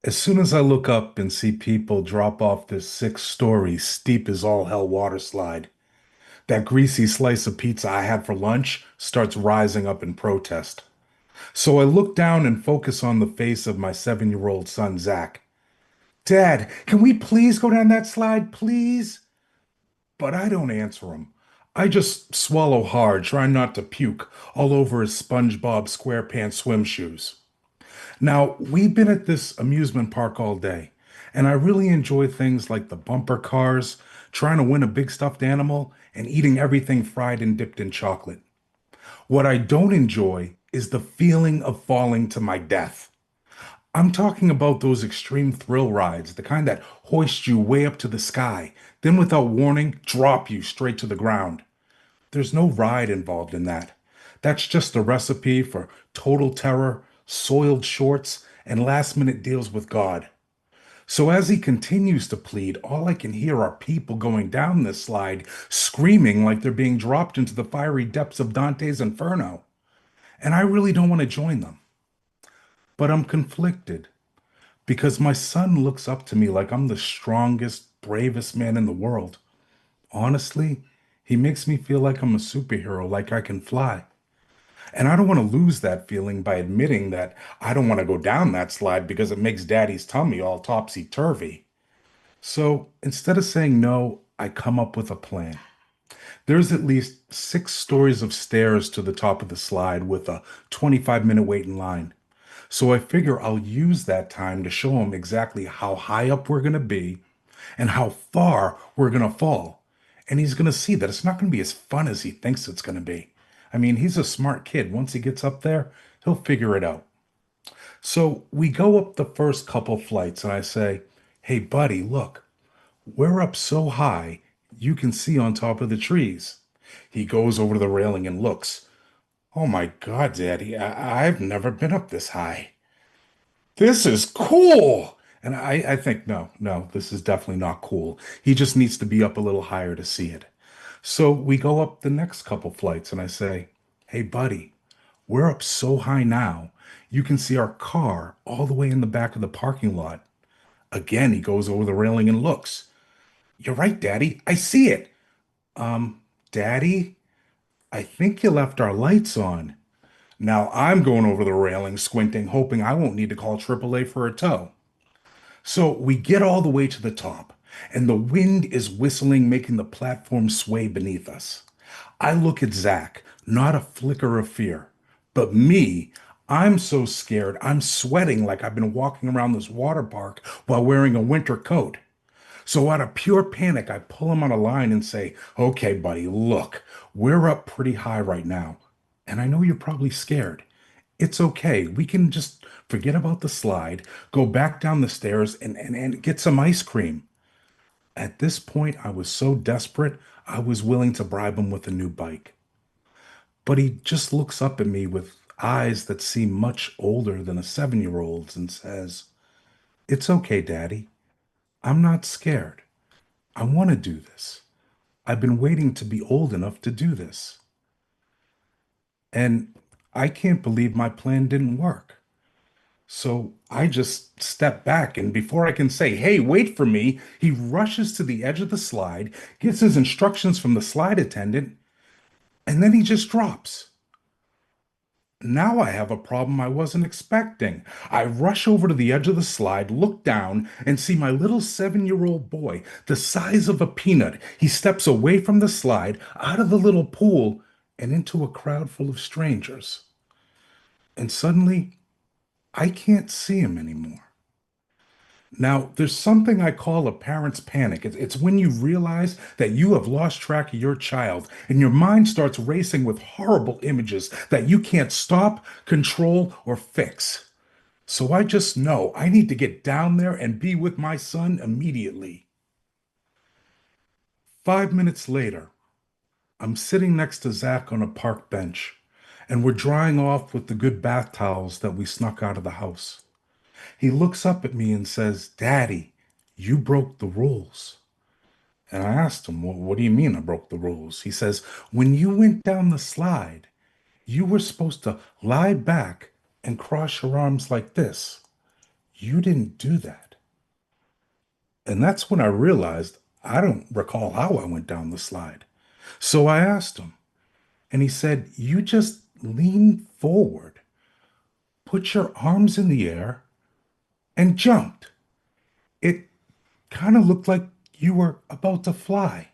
As soon as I look up and see people drop off this 6 story steep as all hell water slide, that greasy slice of pizza I had for lunch starts rising up in protest. So I look down and focus on the face of my 7-year-old son, Zach. Dad, can we please go down that slide, please? But I don't answer him. I just swallow hard, trying not to puke all over his SpongeBob SquarePants swim shoes. Now, we've been at this amusement park all day, and I really enjoy things like the bumper cars, trying to win a big stuffed animal, and eating everything fried and dipped in chocolate. What I don't enjoy is the feeling of falling to my death. I'm talking about those extreme thrill rides, the kind that hoist you way up to the sky, then without warning, drop you straight to the ground. There's no ride involved in that. That's just a recipe for total terror, soiled shorts, and last minute deals with God. So as he continues to plead, all I can hear are people going down this slide, screaming like they're being dropped into the fiery depths of Dante's Inferno. And I really don't want to join them. But I'm conflicted because my son looks up to me like I'm the strongest, bravest man in the world. Honestly, he makes me feel like I'm a superhero, like I can fly. And I don't want to lose that feeling by admitting that I don't want to go down that slide because it makes daddy's tummy all topsy-turvy. So instead of saying no, I come up with a plan. There's at least 6 stories of stairs to the top of the slide with a 25-minute wait in line. So I figure I'll use that time to show him exactly how high up we're going to be and how far we're going to fall. And he's going to see that it's not going to be as fun as he thinks it's going to be. I mean, he's a smart kid. Once he gets up there, he'll figure it out. So we go up the first couple flights, and I say, "Hey, buddy, look, we're up so high you can see on top of the trees." He goes over to the railing and looks. "Oh my God, Daddy, I've never been up this high. This is cool." And I think, no, no, this is definitely not cool. He just needs to be up a little higher to see it. So we go up the next couple flights, and I say, "Hey, buddy, we're up so high now, you can see our car all the way in the back of the parking lot." Again, he goes over the railing and looks. "You're right, Daddy. I see it." Um, Daddy, I think you left our lights on. Now I'm going over the railing, squinting, hoping I won't need to call AAA for a tow. So we get all the way to the top, and the wind is whistling, making the platform sway beneath us. I look at Zach, not a flicker of fear. But me, I'm so scared, I'm sweating like I've been walking around this water park while wearing a winter coat. So out of pure panic, I pull him on a line and say, "Okay, buddy, look, we're up pretty high right now. And I know you're probably scared. It's okay. We can just forget about the slide, go back down the stairs and get some ice cream." At this point, I was so desperate, I was willing to bribe him with a new bike. But he just looks up at me with eyes that seem much older than a 7-year-old's and says, "It's okay, Daddy. I'm not scared. I want to do this. I've been waiting to be old enough to do this." And I can't believe my plan didn't work. So I just step back, and before I can say, "Hey, wait for me," he rushes to the edge of the slide, gets his instructions from the slide attendant, and then he just drops. Now I have a problem I wasn't expecting. I rush over to the edge of the slide, look down, and see my little 7-year-old boy, the size of a peanut. He steps away from the slide, out of the little pool, and into a crowd full of strangers. And suddenly, I can't see him anymore. Now, there's something I call a parent's panic. It's when you realize that you have lost track of your child and your mind starts racing with horrible images that you can't stop, control, or fix. So I just know I need to get down there and be with my son immediately. 5 minutes later, I'm sitting next to Zach on a park bench, and we're drying off with the good bath towels that we snuck out of the house. He looks up at me and says, "Daddy, you broke the rules." And I asked him, "Well, what do you mean I broke the rules?" He says, "When you went down the slide, you were supposed to lie back and cross your arms like this. You didn't do that. And that's when I realized I don't recall how I went down the slide. So I asked him, and he said, "You just leaned forward, put your arms in the air, and jumped. It kind of looked like you were about to fly.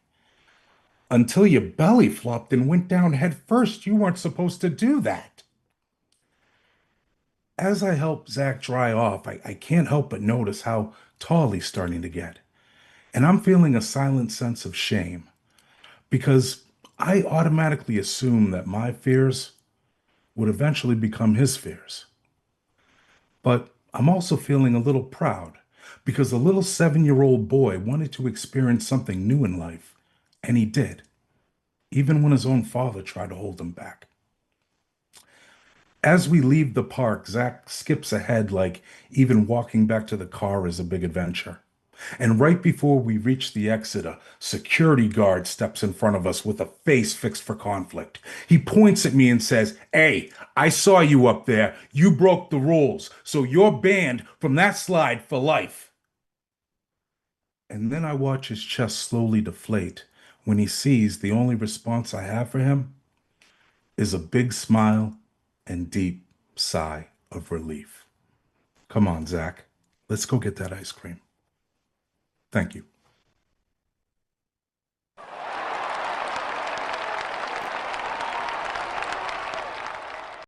Until your belly flopped and went down head first, you weren't supposed to do that." As I help Zach dry off, I can't help but notice how tall he's starting to get. And I'm feeling a silent sense of shame because I automatically assume that my fears would eventually become his fears. But I'm also feeling a little proud because the little 7-year-old boy wanted to experience something new in life, and he did, even when his own father tried to hold him back. As we leave the park, Zach skips ahead like even walking back to the car is a big adventure. And right before we reach the exit, a security guard steps in front of us with a face fixed for conflict. He points at me and says, "Hey, I saw you up there. You broke the rules, so you're banned from that slide for life." And then I watch his chest slowly deflate when he sees the only response I have for him is a big smile and deep sigh of relief. Come on, Zach. Let's go get that ice cream. Thank you.